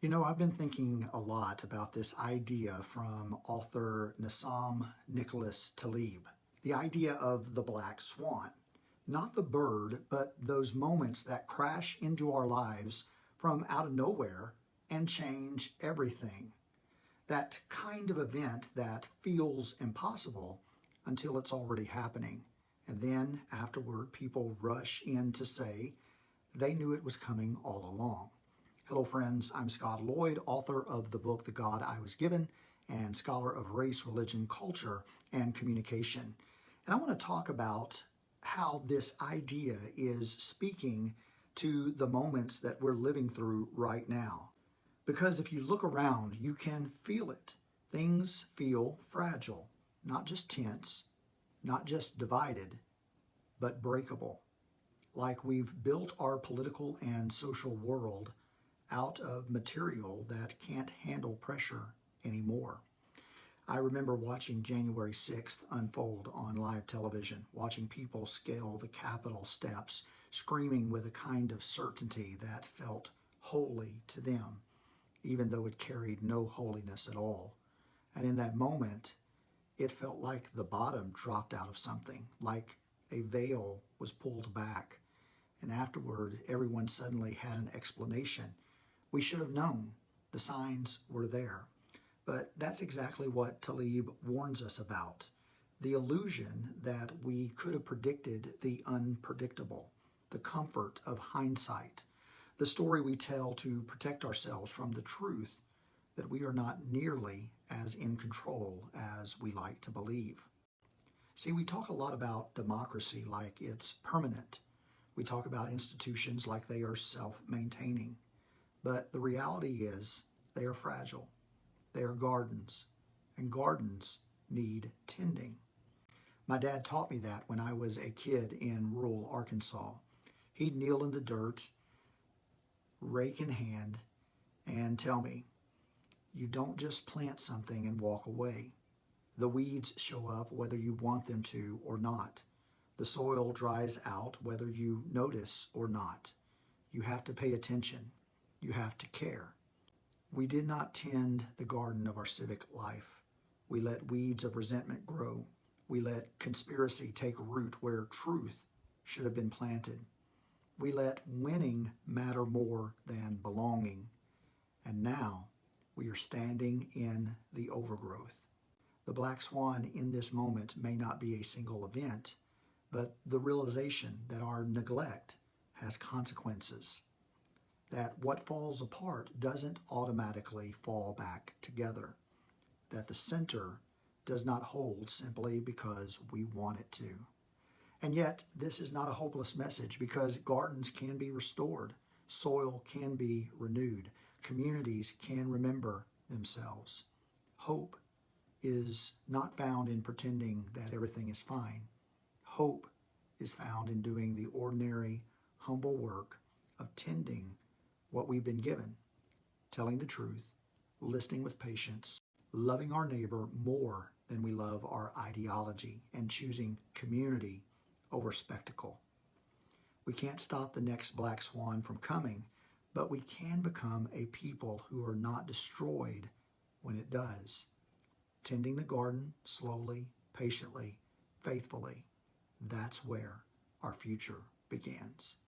You know, I've been thinking a lot about this idea from author Nassim Nicholas Taleb. The idea of the black swan. Not the bird, but those moments that crash into our lives from out of nowhere and change everything. That kind of event that feels impossible until it's already happening. And then afterward, people rush in to say they knew it was coming all along. Hello, friends. I'm Scott Lloyd, author of the book, The God I Was Given, and scholar of race, religion, culture, and communication. And I want to talk about how this idea is speaking to the moments that we're living through right now. Because if you look around, you can feel it. Things feel fragile, not just tense, not just divided, but breakable. Like we've built our political and social world out of material that can't handle pressure anymore. I remember watching January 6th unfold on live television, watching people scale the Capitol steps, screaming with a kind of certainty that felt holy to them, even though it carried no holiness at all. And in that moment, it felt like the bottom dropped out of something, like a veil was pulled back. And afterward, everyone suddenly had an explanation. We should have known. The signs were there. But that's exactly what Taleb warns us about. The illusion that we could have predicted the unpredictable, the comfort of hindsight, the story we tell to protect ourselves from the truth that we are not nearly as in control as we like to believe. See, we talk a lot about democracy like it's permanent. We talk about institutions like they are self-maintaining. But the reality is they are fragile. They are gardens, and gardens need tending. My dad taught me that when I was a kid in rural Arkansas. He'd kneel in the dirt, rake in hand, and tell me, you don't just plant something and walk away. The weeds show up whether you want them to or not. The soil dries out whether you notice or not. You have to pay attention. You have to care. We did not tend the garden of our civic life. We let weeds of resentment grow. We let conspiracy take root where truth should have been planted. We let winning matter more than belonging. And now we are standing in the overgrowth. The black swan in this moment may not be a single event, but the realization that our neglect has consequences. That what falls apart doesn't automatically fall back together. That the center does not hold simply because we want it to. And yet, this is not a hopeless message because gardens can be restored, soil can be renewed, communities can remember themselves. Hope is not found in pretending that everything is fine. Hope is found in doing the ordinary, humble work of tending what we've been given, telling the truth, listening with patience, loving our neighbor more than we love our ideology, and choosing community over spectacle. We can't stop the next black swan from coming, but we can become a people who are not destroyed when it does. Tending the garden slowly, patiently, faithfully, that's where our future begins.